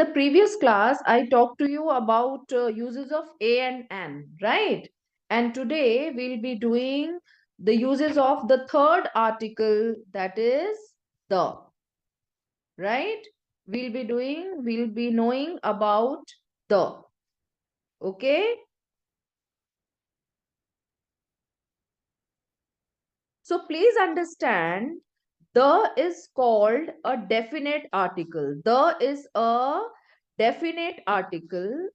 the previous class, I talked to you about uses of a and an, right? And today we'll be doing the uses of the third article, that is the, right? We'll be knowing about the, okay? So please understand, the is called a definite article. The is a definite article.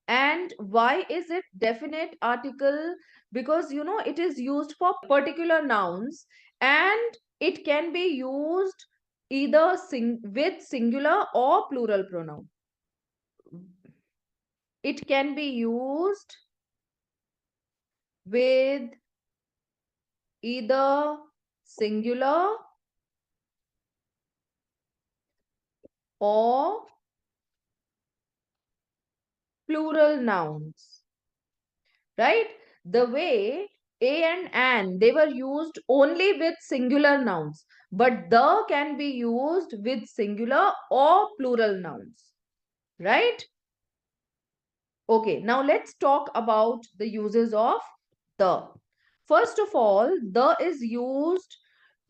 And why is it definite article? Because it is used for particular nouns, and it can be used either with singular or plural pronoun. It can be used with either singular or plural nouns, right? The way a and an, they were used only with singular nouns, but the can be used with singular or plural nouns, right? Okay, now let's talk about the uses of the. First of all, the is used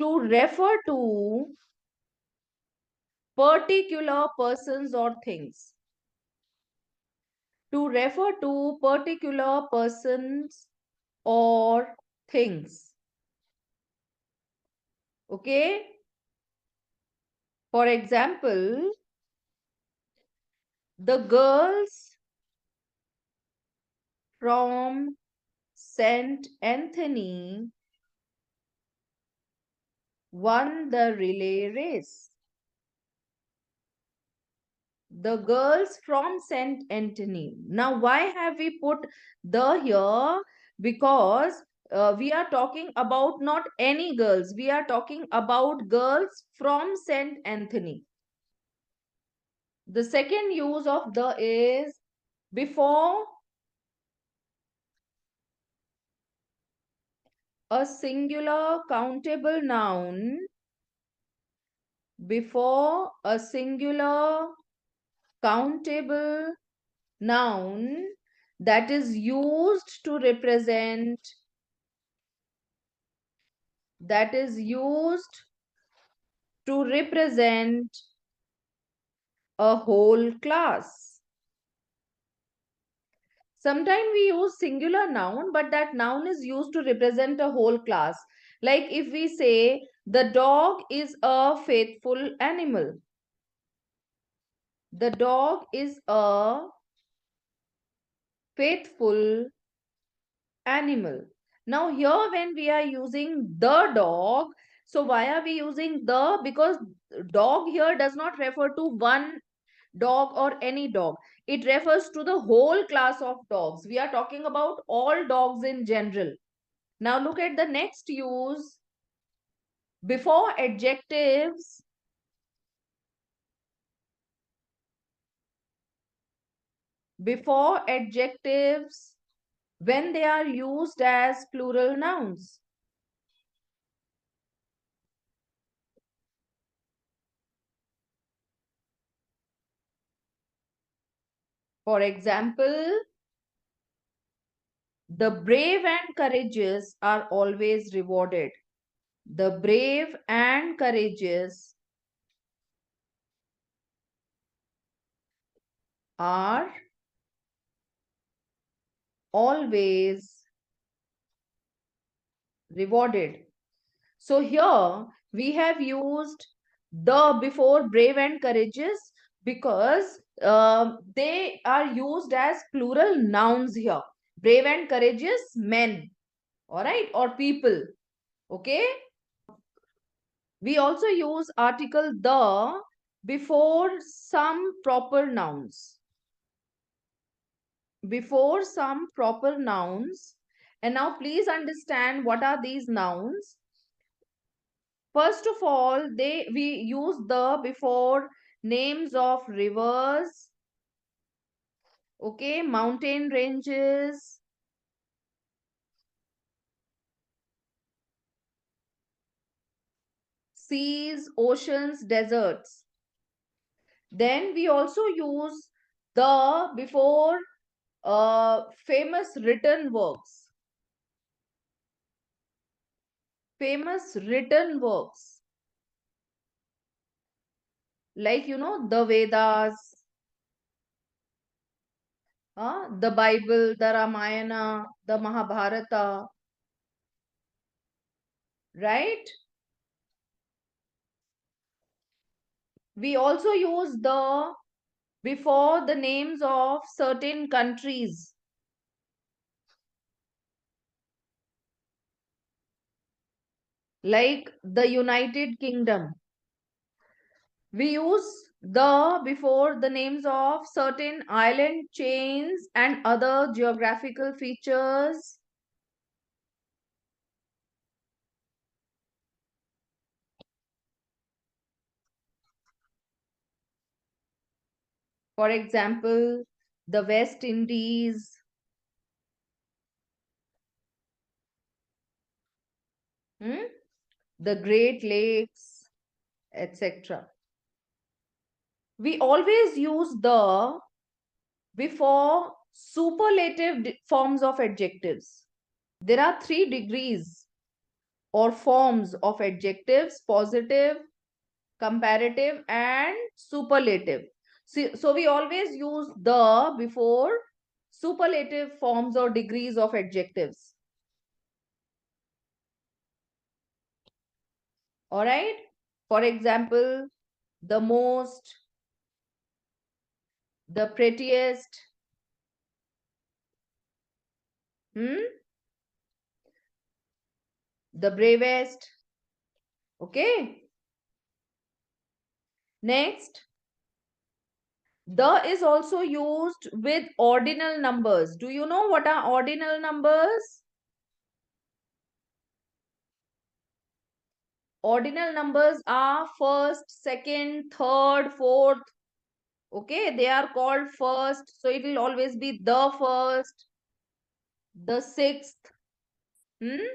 to refer to particular persons or things. To refer to particular persons or things. Okay. For example, the girls from St. Anthony won the relay race. The girls from St. Anthony. Now, why have we put the here? Because we are talking about not any girls. We are talking about girls from St. Anthony. The second use of the is before a singular countable noun, before a singular countable noun that is used to represent, that is used to represent a whole class. Sometimes we use singular noun, but that noun is used to represent a whole class. Like if we say the dog is a faithful animal. The dog is a faithful animal. Now here when we are using the dog, so why are we using the? Because dog here does not refer to one dog or any dog. It refers to the whole class of dogs. We are talking about all dogs in general. Now look at the next use. Before adjectives, before adjectives, when they are used as plural nouns. For example, the brave and courageous are always rewarded. The brave and courageous are always rewarded. So here we have used the before brave and courageous because they are used as plural nouns here. Brave and courageous men, all right, or people. Okay. We also use article the before some proper nouns. Before some proper nouns. And now please understand what are these nouns. First of all, we use the before names of rivers, okay, mountain ranges, seas, oceans, deserts. Then we also use the before famous written works. Famous written works like the Vedas, the Bible, the Ramayana, the Mahabharata, right? We also use the before the names of certain countries like the United Kingdom. We use the before the names of certain island chains and other geographical features. For example, the West Indies, hmm, the Great Lakes, etc. We always use the before superlative forms of adjectives. There are 3 degrees or forms of adjectives: positive, comparative, and superlative. So we always use the before superlative forms or degrees of adjectives. All right. For example, the most, the prettiest, hmm, the bravest. Okay. Next, the is also used with ordinal numbers. Do you know what are ordinal numbers? Ordinal numbers are first, second, third, fourth. Okay, they are called first. So it will always be the first, the sixth, hmm,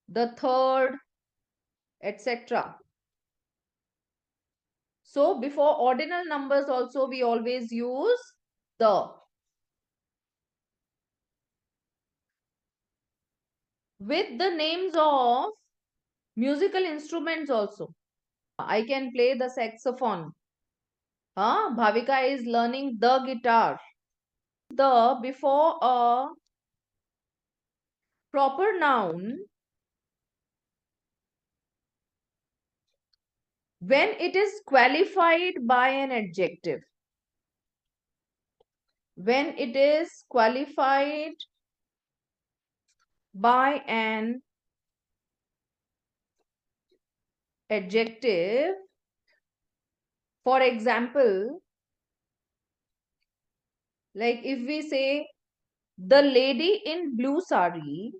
the third, etc. So before ordinal numbers also we always use the. With the names of musical instruments also. I can play the saxophone. Bhavika is learning the guitar. The before a proper noun when it is qualified by an adjective. When it is qualified by an adjective. For example, like if we say the lady in blue sari,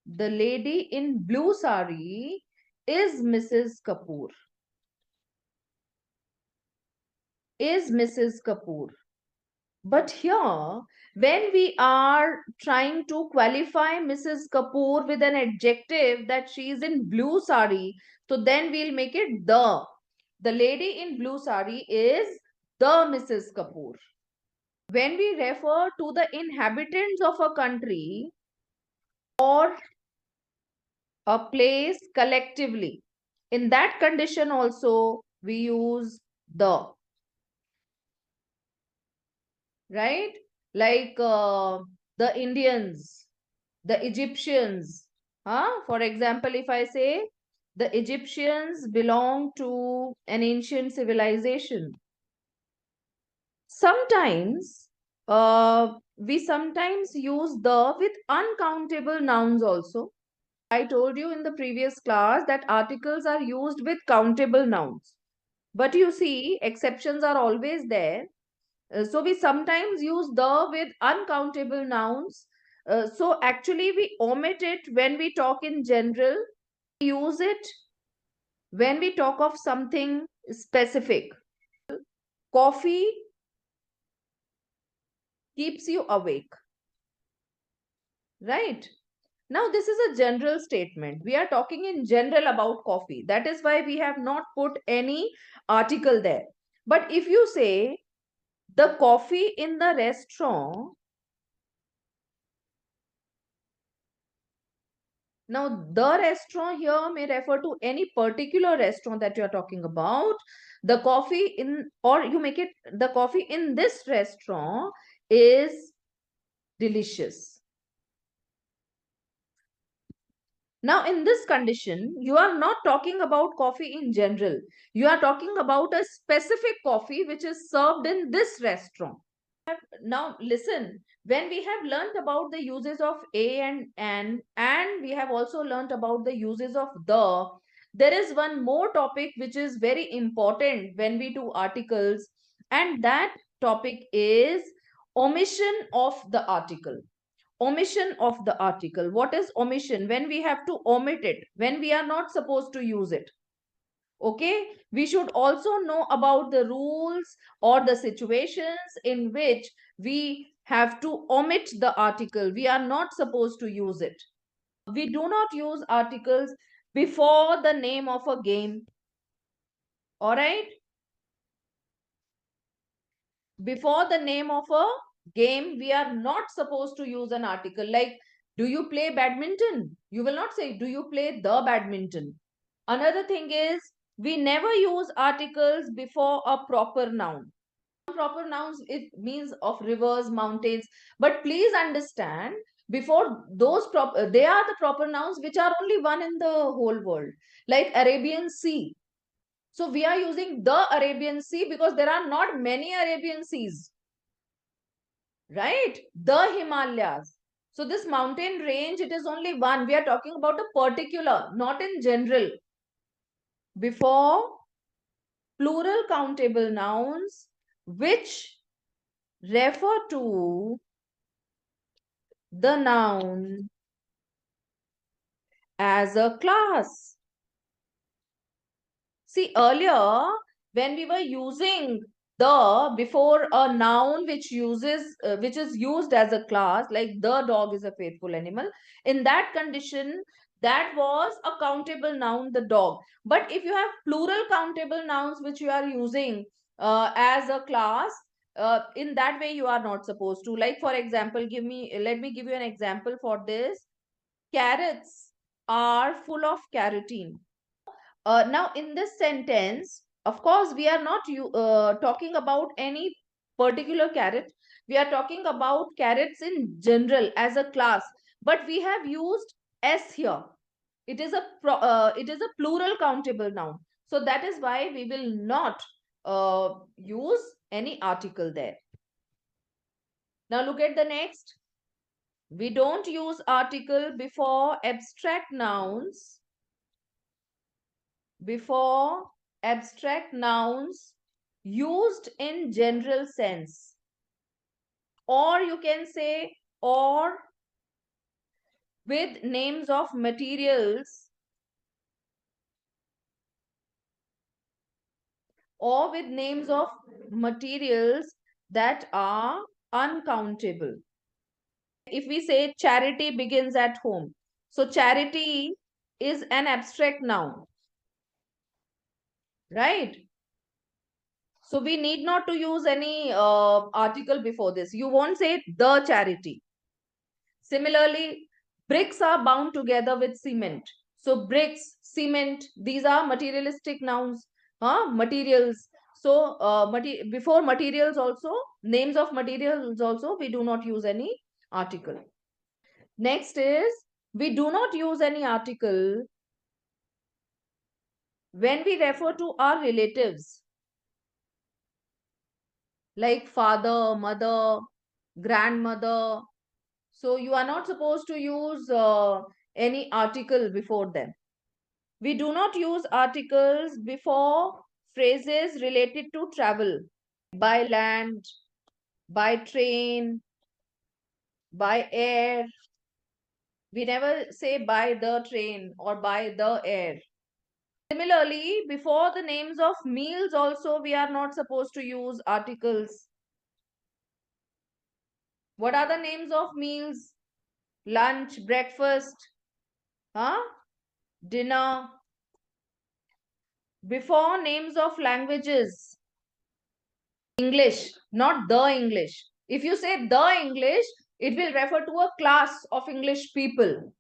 the lady in blue sari is Mrs. Kapoor. Is Mrs. Kapoor. But here, when we are trying to qualify Mrs. Kapoor with an adjective that she is in blue sari, so then we'll make it the. The lady in blue sari is the Mrs. Kapoor. When we refer to the inhabitants of a country or a place collectively, in that condition also we use the, right? Like the Indians, the Egyptians. For example, if I say the Egyptians belong to an ancient civilization, sometimes we sometimes use the with uncountable nouns also. I told you in the previous class that articles are used with countable nouns. But you see, exceptions are always there. So we sometimes use the with uncountable nouns. So actually we omit it when we talk in general. We use it when we talk of something specific. Coffee keeps you awake, right? Now, this is a general statement. We are talking in general about coffee. That is why we have not put any article there. But if you say the coffee in the restaurant, now the restaurant here may refer to any particular restaurant that you are talking about. The coffee in, or you make it, the coffee in this restaurant is delicious. Now, in this condition, you are not talking about coffee in general. You are talking about a specific coffee which is served in this restaurant. Now, listen, when we have learnt about the uses of a and we have also learnt about the uses of the, there is one more topic which is very important when we do articles, and that topic is omission of the article. Omission of the article. What is omission? When we have to omit it, when we are not supposed to use it. Okay, we should also know about the rules or the situations in which we have to omit the article. We are not supposed to use it. We do not use articles before the name of a game. All right, before the name of a game, we are not supposed to use an article. Like, do you play badminton? You will not say, do you play the badminton? Another thing is, we never use articles before a proper noun. Proper nouns, it means of rivers, mountains. But please understand, before those they are the proper nouns which are only one in the whole world. Like Arabian Sea. So we are using the Arabian Sea because there are not many Arabian Seas, right? The Himalayas. So this mountain range, it is only one. We are talking about a particular, not in general. Before plural countable nouns which refer to the noun as a class. See, earlier when we were using the before a noun which which is used as a class, like the dog is a faithful animal, in that condition, that was a countable noun, the dog. But if you have plural countable nouns which you are using as a class, in that way you are not supposed to. Like, for example, let me give you an example for this. Carrots are full of carotene. Now, in this sentence, of course, we are not talking about any particular carrot. We are talking about carrots in general as a class. But we have used S here. It is a plural countable noun. So that is why we will not use any article there. Now look at the next. We don't use article before abstract nouns, before abstract nouns used in general sense, or you can say, or with names of materials, or with names of materials that are uncountable. If we say charity begins at home, so charity is an abstract noun, right? So we need not to use any article before this. You won't say the charity. Similarly, bricks are bound together with cement. So bricks, cement, these are materialistic nouns, materials. So before materials also, names of materials also, we do not use any article. Next is, we do not use any article when we refer to our relatives, like father, mother, grandmother. So you are not supposed to use any article before them. We do not use articles before phrases related to travel, by land, by train, by air. We never say by the train or by the air. Similarly, before the names of meals also, we are not supposed to use articles. What are the names of meals? lunch, breakfast, huh? Dinner. Before names of languages, English, not the English. If you say the English, it will refer to a class of English people.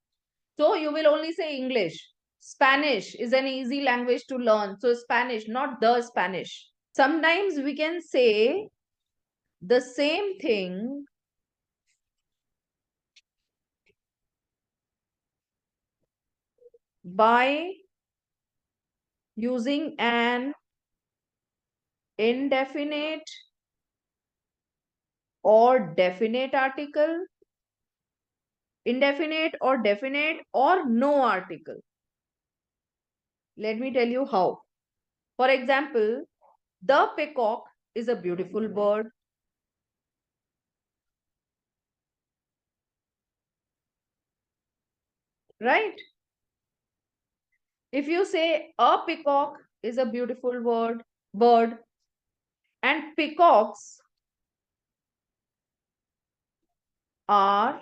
So you will only say English. Spanish is an easy language to learn. So Spanish, not the Spanish. Sometimes we can say the same thing by using an indefinite or definite article, indefinite or definite or no article. Let me tell you how. For example, the peacock is a beautiful bird, right? If you say a peacock is a beautiful bird, and peacocks are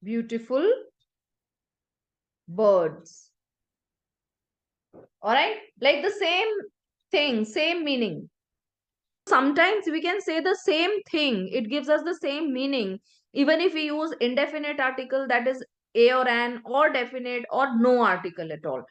beautiful birds. All right, like the same thing, same meaning. Sometimes we can say the same thing, it gives us the same meaning, even if we use indefinite article, that is a or an, or definite or no article at all.